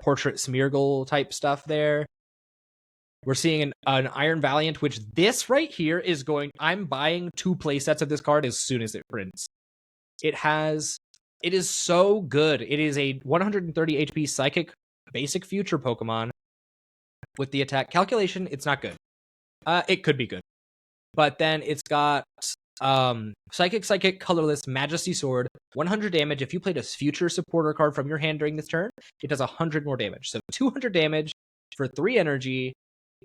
Portrait Smeargle type stuff there. We're seeing an Iron Valiant, which this right here is I'm buying 2 playsets of this card as soon as it prints. It is so good. It is a 130 HP Psychic basic future Pokemon. With the attack calculation, it's not good. It could be good. But then it's got Psychic Colorless Majesty Sword, 100 damage. If you played a future supporter card from your hand during this turn, it does 100 more damage. So 200 damage for 3 energy.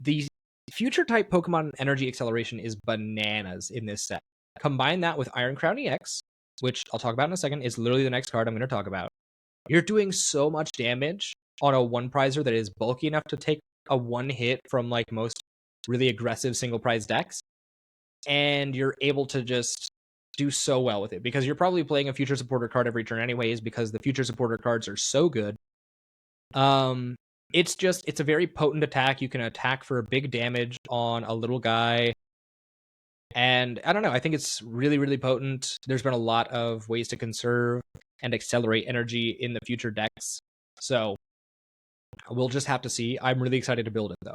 The future type Pokemon energy acceleration is bananas in this set. Combine that with Iron Crown EX, which I'll talk about in a second, is literally the next card I'm going to talk about. You're doing so much damage on a 1-prizer that is bulky enough to take a 1 hit from most really aggressive single prize decks, and you're able to just do so well with it because you're probably playing a future supporter card every turn anyways because the future supporter cards are so good. It's a very potent attack. You can attack for big damage on a little guy, and I don't know, I think it's really, really potent. There's been a lot of ways to conserve and accelerate energy in the future decks, so we'll just have to see. I'm really excited to build it, though.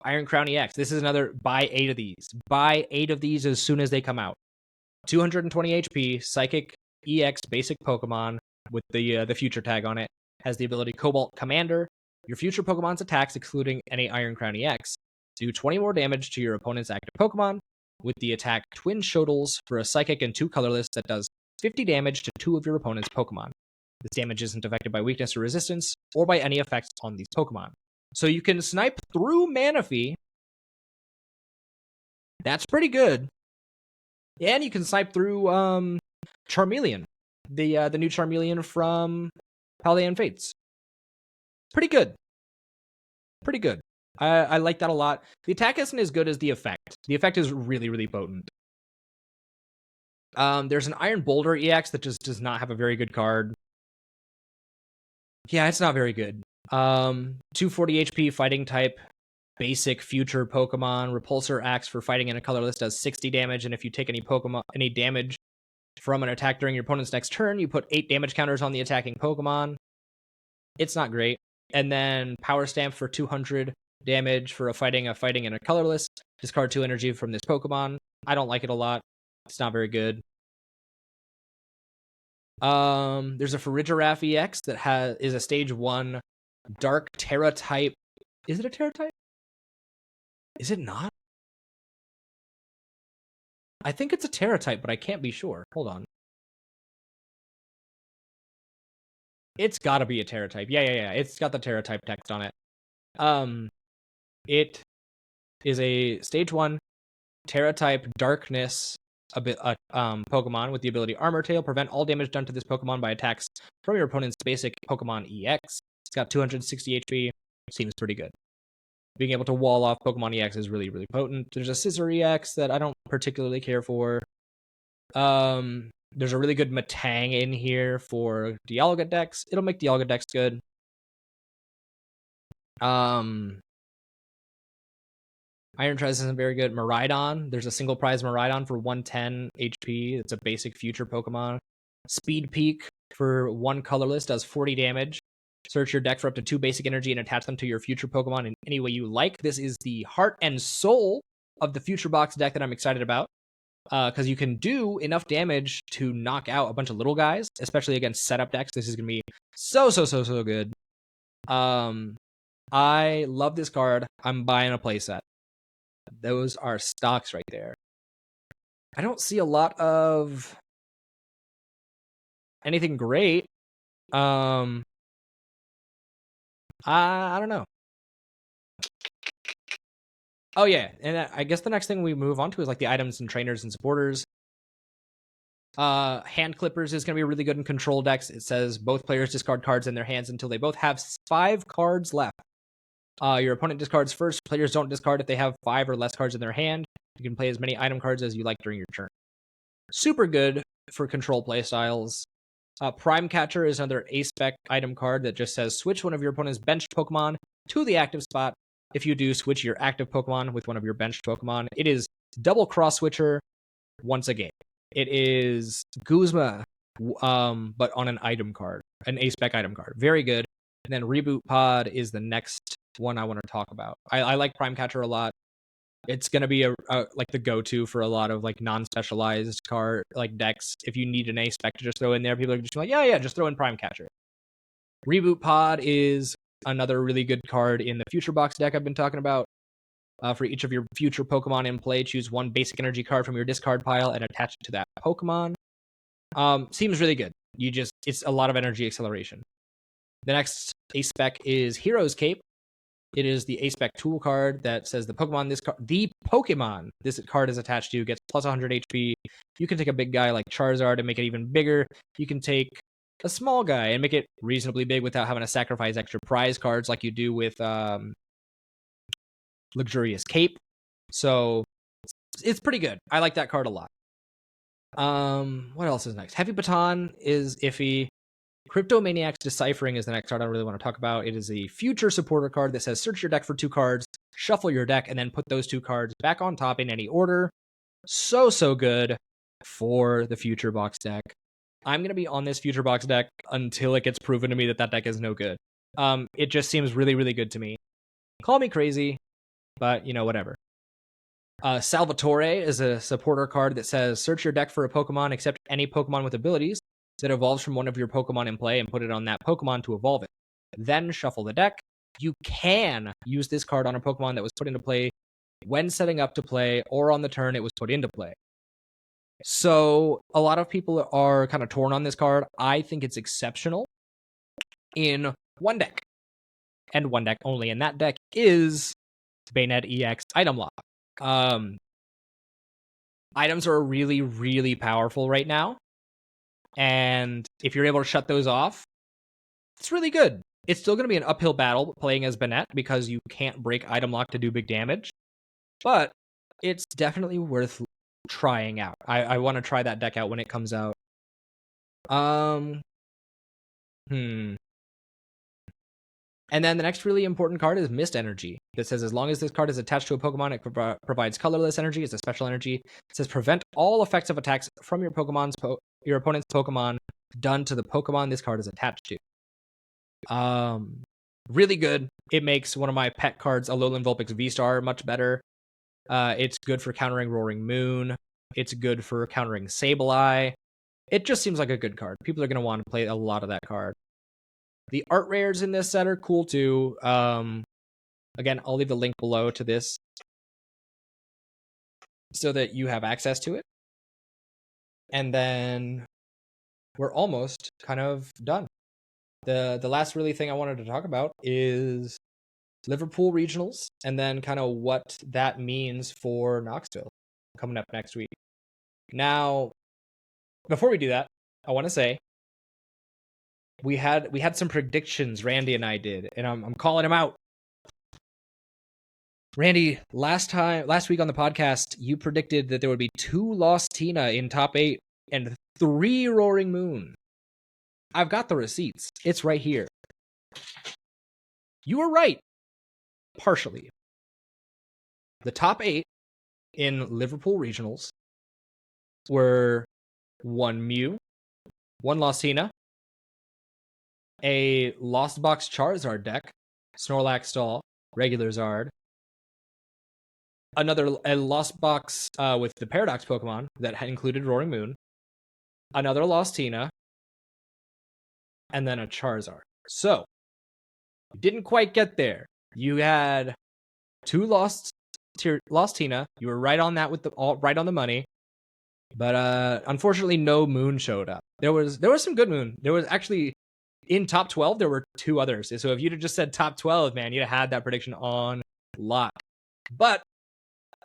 Iron Crown EX. This is another buy 8 of these. Buy 8 of these as soon as they come out. 220 HP, Psychic EX basic Pokemon with the future tag on it. Has the ability Cobalt Commander. Your future Pokemon's attacks, excluding any Iron Crown EX, do 20 more damage to your opponent's active Pokemon with the attack Twin Shodels for a Psychic and 2 colorless that does 50 damage to 2 of your opponent's Pokemon. This damage isn't affected by weakness or resistance, or by any effects on these Pokemon. So you can snipe through Manaphy. That's pretty good. And you can snipe through Charmeleon, the new Charmeleon from Paldean Fates. Pretty good. Pretty good. I like that a lot. The attack isn't as good as the effect. The effect is really, really potent. There's an Iron Boulder EX that just does not have a very good card. Yeah, it's not very good. 240 HP fighting type basic future Pokemon. Repulsor Axe for fighting in a colorless does 60 damage, and if you take any damage from an attack during your opponent's next turn, you put 8 damage counters on the attacking Pokemon. It's not great. And then Power Stamp for 200 damage for fighting in a colorless. Discard 2 energy from this Pokemon. I don't like it a lot. It's not very good. There's a Farigiraf EX that is a stage 1 dark Terra type. Is it a Terra type? Is it not? I think it's a Terra type, but I can't be sure. Hold on. It's got to be a Terra type. Yeah. It's got the Terra type text on it. It is a stage 1 Terra type darkness Pokemon with the ability Armor Tail. Prevent all damage done to this Pokemon by attacks from your opponent's basic Pokemon EX. It's got 260 HP. Seems pretty good. Being able to wall off Pokemon EX is really, really potent. There's a Scissor EX that I don't particularly care for. There's a really good Metang in here for Dialga decks. It'll make Dialga decks good. Iron Trice isn't very good. Miraidon. There's a single prize Miraidon for 110 HP. It's a basic future Pokemon. Speed Peak for 1 colorless does 40 damage. Search your deck for up to 2 basic energy and attach them to your future Pokemon in any way you like. This is the heart and soul of the Future Box deck that I'm excited about. Because you can do enough damage to knock out a bunch of little guys, especially against setup decks. This is going to be so good. I love this card. I'm buying a playset. Those are stocks right there. I don't see a lot of anything great. I don't know. Oh yeah, and I guess the next thing we move on to is like the items and trainers and supporters. Hand Clippers is going to be really good in control decks. It says both players discard cards in their hands until they both have 5 cards left. Your opponent discards first. Players don't discard if they have 5 or less cards in their hand. You can play as many item cards as you like during your turn. Super good for control playstyles. Prime Catcher is another A-Spec item card that just says switch one of your opponent's benched Pokemon to the active spot. If you do, switch your active Pokemon with one of your benched Pokemon. It is double cross switcher once a game. It is Guzma, but on an item card, an A-Spec item card. Very good. And then Reboot Pod is the next one I want to talk about. I like Prime Catcher a lot. It's going to be a like the go-to for a lot of like non-specialized card like decks. If you need an A-Spec to just throw in there, people are just like, yeah, just throw in Prime Catcher. Reboot Pod is another really good card in the Future Box deck I've been talking about. For each of your future Pokemon in play, choose 1 basic energy card from your discard pile and attach it to that Pokemon. Seems really good. It's a lot of energy acceleration. The next A-Spec is Hero's Cape. It is the A-Spec tool card that says the Pokemon this card is attached to gets plus 100 HP. You can take a big guy like Charizard and make it even bigger. You can take a small guy and make it reasonably big without having to sacrifice extra prize cards like you do with Luxurious Cape. So it's pretty good. I like that card a lot. What else is next? Heavy Baton is iffy. Cryptomaniac's Deciphering is the next card I really want to talk about. It is a future supporter card that says search your deck for 2 cards, shuffle your deck, and then put those 2 cards back on top in any order. So good for the Future Box deck. I'm going to be on this Future Box deck until it gets proven to me that deck is no good. It just seems really, really good to me. Call me crazy, but whatever. Salvatore is a supporter card that says search your deck for a Pokemon except any Pokemon with abilities that evolves from one of your Pokemon in play and put it on that Pokemon to evolve it. Then shuffle the deck. You can use this card on a Pokemon that was put into play when setting up to play or on the turn it was put into play. So a lot of people are kind of torn on this card. I think it's exceptional in one deck and one deck only, and that deck is Bayonet EX Item Lock. Items are really, really powerful right now. And if you're able to shut those off, it's really good. It's still going to be an uphill battle playing as Banette because you can't break Item Lock to do big damage. But it's definitely worth trying out. I want to try that deck out when it comes out. And then the next really important card is Mist Energy. That says as long as this card is attached to a Pokemon, it provides colorless energy. It's a special energy. It says prevent all effects of attacks from your opponent's Pokemon done to the Pokemon this card is attached to. Really good. It makes one of my pet cards, Alolan Vulpix V-Star, much better. It's good for countering Roaring Moon. It's good for countering Sableye. it just seems like a good card. People are going to want to play a lot of that card. The art rares in this set are cool too. Again, I'll leave a link below to this so that you have access to it. And then we're almost kind of done. The last really thing I wanted to talk about is Liverpool regionals, and then kind of what that means for Knoxville coming up next week. Now, before we do that, I want to say we had some predictions Randy and I did, and I'm calling him out. Randy, last week on the podcast, you predicted that there would be 2 Lost Tina in top 8 and 3 Roaring Moon. I've got the receipts. It's right here. You were right. Partially. The top 8 in Liverpool regionals were 1 Mew, 1 Lost Tina, a Lost Box Charizard deck, Snorlax Stall, regular Zard, a Lost Box with the Paradox Pokemon that had included Roaring Moon, another Lost Tina, and then a Charizard. So, you didn't quite get there. You had 2 Lost Tina. You were right on that right on the money. But unfortunately, no Moon showed up. There was some good Moon. There was actually in top 12. There were 2 others. So if you'd have just said top 12, man, you'd have had that prediction on lock. But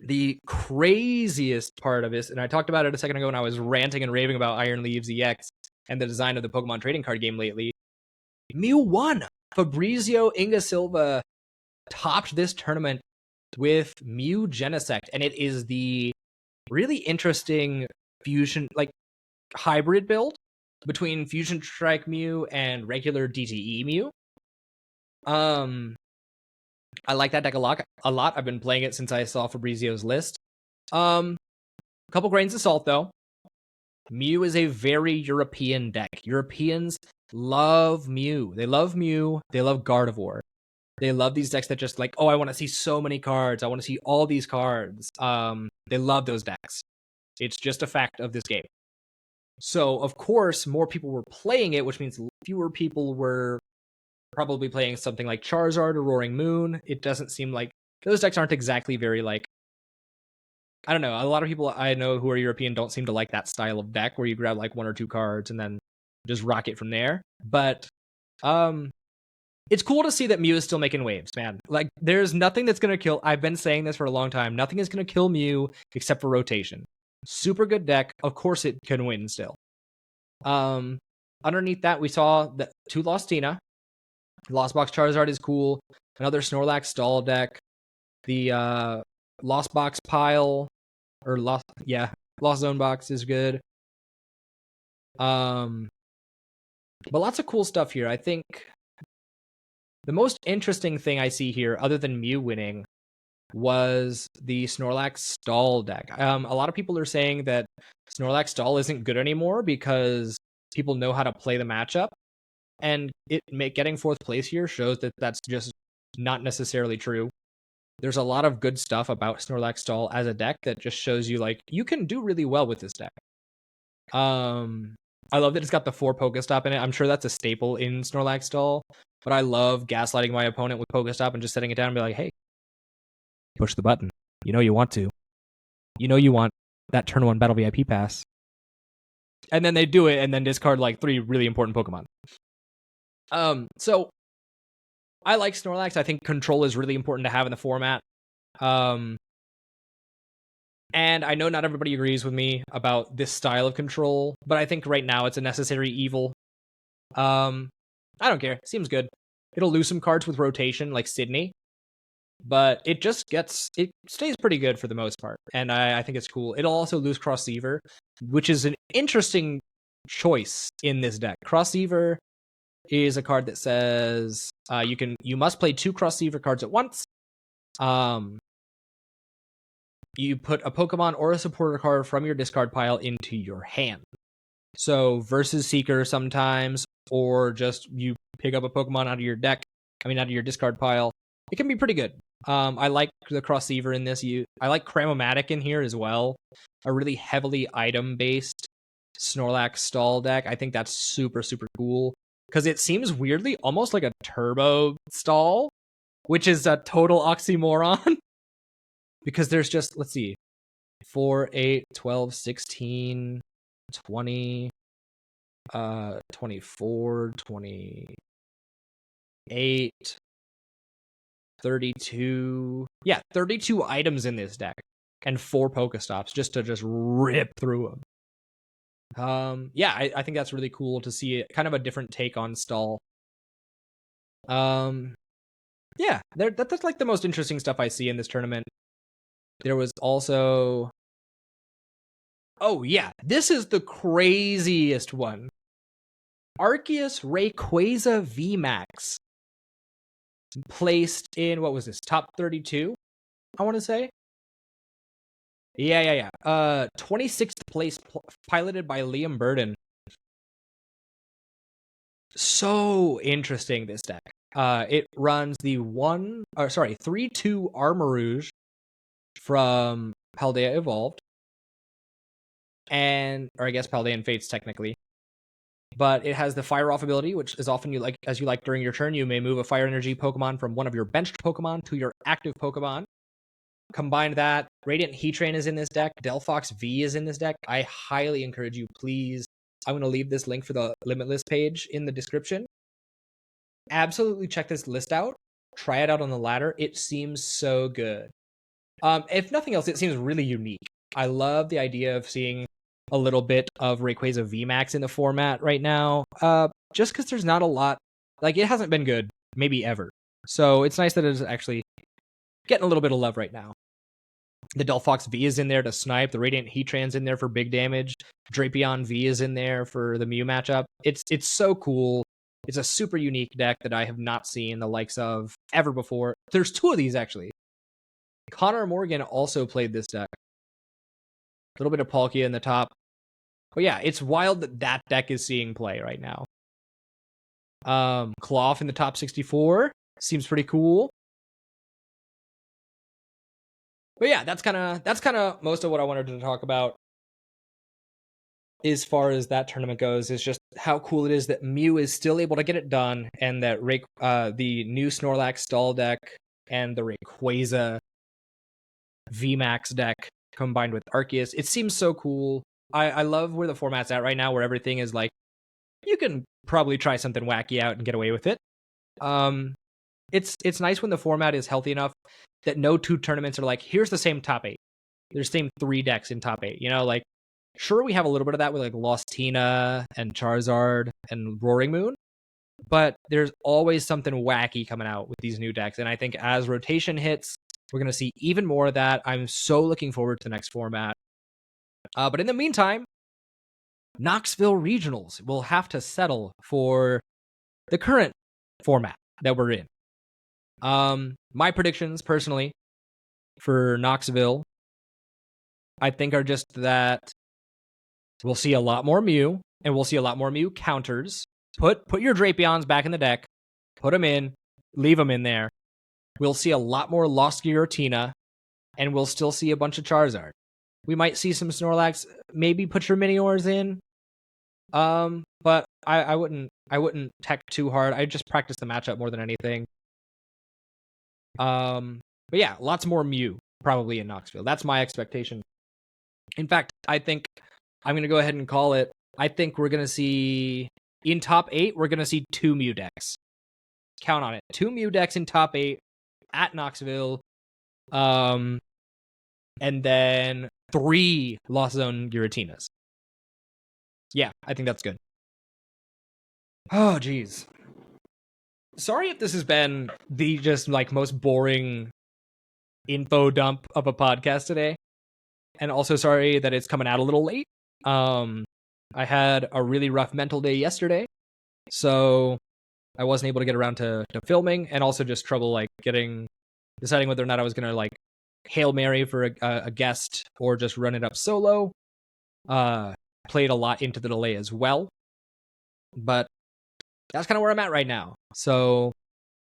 the craziest part of this, and I talked about it a second ago when I was ranting and raving about Iron Leaves EX and the design of the Pokemon trading card game lately. Mew won. Fabrizio Ingasilva topped this tournament with Mew Genesect, and it is the really interesting fusion, like hybrid build between Fusion Strike Mew and regular DTE Mew. I like that deck a lot. I've been playing it since I saw Fabrizio's list. Couple grains of salt though. Mew is a very European deck. Europeans love Mew. They love Mew. They love Gardevoir. They love these decks that just like, oh, I want to see so many cards. I want to see all these cards. They love those decks. It's just a fact of this game. So, of course, more people were playing it, which means fewer people were probably playing something like Charizard or Roaring Moon. It doesn't seem like those decks aren't exactly very like, I don't know. A lot of people I know who are European don't seem to like that style of deck where you grab like 1 or 2 cards and then just rock it from there. But it's cool to see that Mew is still making waves, man. Like, there's nothing that's going to kill. I've been saying this for a long time. Nothing is going to kill Mew except for rotation. Super good deck. Of course it can win still. Underneath that, we saw the 2 Lost Tina. Lost Box Charizard is cool. Another Snorlax Stall deck. The Lost Box Pile, or Lost Zone Box is good. But lots of cool stuff here. I think the most interesting thing I see here, other than Mew winning, was the Snorlax Stall deck. A lot of people are saying that Snorlax Stall isn't good anymore because people know how to play the matchup. And getting 4th place here shows that that's just not necessarily true. There's a lot of good stuff about Snorlax Stall as a deck that just shows you, like, you can do really well with this deck. I love that it's got the 4 Pokestop in it. I'm sure that's a staple in Snorlax Stall. But I love gaslighting my opponent with Pokestop and just setting it down and be like, hey, push the button. You know you want to. You know you want that turn 1 Battle VIP pass. And then they do it and then discard like 3 really important Pokemon. So I like Snorlax. I think control is really important to have in the format. And I know not everybody agrees with me about this style of control, but I think right now it's a necessary evil. I don't care. Seems good. It'll lose some cards with rotation, like Sydney, but it stays pretty good for the most part, and I think it's cool. It'll also lose Crossiever, which is an interesting choice in this deck. Crossiever is a card that says you must play 2 Crossiever cards at once. You put a Pokemon or a supporter card from your discard pile into your hand. So versus Seeker sometimes, or just you pick up a Pokemon out of your discard pile. It can be pretty good. I like the Crossiever in this. I like Cramomatic in here as well. A really heavily item-based Snorlax stall deck. I think that's super, super cool because it seems weirdly almost like a turbo stall, which is a total oxymoron because there's just, let's see, 4, 8, 12, 16, 20, 24, 28, 32. Yeah, 32 items in this deck and 4 Pokestops just to just rip through them. Yeah, I think that's really cool to see kind of a different take on stall. Yeah, that's like the most interesting stuff I see in this tournament. There was also, oh yeah, this is the craziest one. Arceus Rayquaza VMAX placed in, what was this, top 32, I want to say? Yeah. 26th place, piloted by Liam Burden. So interesting, this deck. It runs the 3/2 Armarouge from Paldea Evolved. Or I guess Paldean Fates technically. But it has the Fire Off ability, which is often as you like during your turn, you may move a Fire Energy Pokemon from one of your benched Pokemon to your active Pokemon. Combine that, Radiant Heatran is in this deck, Delphox V is in this deck. I highly encourage you, please. I'm going to leave this link for the Limitless page in the description. Absolutely check this list out. Try it out on the ladder. It seems so good. If nothing else, it seems really unique. I love the idea of seeing a little bit of Rayquaza VMAX in the format right now. Just because there's not a lot, like it hasn't been good, maybe ever. So it's nice that it's actually getting a little bit of love right now. The Delphox V is in there to snipe. The Radiant Heatran's in there for big damage. Drapion V is in there for the Mew matchup. It's so cool. It's a super unique deck that I have not seen the likes of ever before. There's 2 of these, actually. Connor Morgan also played this deck. A little bit of Palkia in the top. But yeah, it's wild that deck is seeing play right now. Cloth in the top 64. Seems pretty cool. But yeah, that's kind of most of what I wanted to talk about as far as that tournament goes, is just how cool it is that Mew is still able to get it done, and that the new Snorlax stall deck and the Rayquaza VMAX deck combined with Arceus. It seems so cool. I love where the format's at right now, where everything is like, you can probably try something wacky out and get away with it. It's nice when the format is healthy enough that no 2 tournaments are like, here's the same top 8. There's the same 3 decks in top 8. You know, like, sure, we have a little bit of that with like Lost Tina and Charizard and Roaring Moon, but there's always something wacky coming out with these new decks. And I think as rotation hits, we're going to see even more of that. I'm so looking forward to the next format. But in the meantime, Knoxville Regionals will have to settle for the current format that we're in. My predictions, personally, for Knoxville, I think, are just that we'll see a lot more Mew, and we'll see a lot more Mew counters. Put your Drapions back in the deck. Put them in. Leave them in there. We'll see a lot more Lost Giratina, and we'll still see a bunch of Charizard. We might see some Snorlax. Maybe put your Miniors in. But I wouldn't tech too hard. I'd just practice the matchup more than anything. But yeah, lots more Mew probably in Knoxville. That's my expectation. In fact, I think I'm going to go ahead and call it. I think we're going to see, in top 8, we're going to see 2 Mew decks. Count on it. 2 Mew decks in top 8 at Knoxville. And then 3 Lost Zone Giratinas. Yeah, I think that's good. Oh, geez. Sorry if this has been the just like most boring info dump of a podcast today. And also sorry that it's coming out a little late. I had a really rough mental day yesterday, so I wasn't able to get around to filming, and also just trouble like deciding whether or not I was gonna like Hail Mary for a guest or just run it up solo. Played a lot into the delay as well, but that's kind of where I'm at right now. So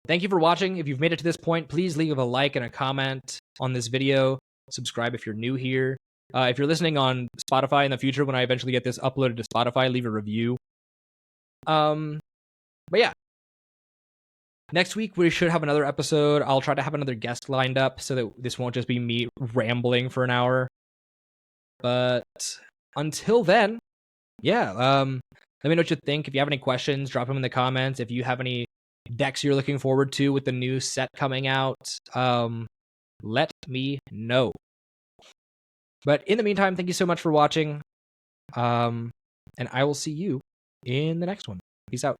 thank you for watching. If you've made it to this point, please leave a like and a comment on this video. Subscribe if you're new here. If you're listening on Spotify in the future, when I eventually get this uploaded to Spotify, leave a review. But yeah, next week we should have another episode. I'll try to have another guest lined up so that this won't just be me rambling for an hour. But until then, yeah, let me know what you think. If you have any questions, drop them in the comments. If you have any decks you're looking forward to with the new set coming out, let me know. But in the meantime, thank you so much for watching. And I will see you in the next one. Peace out.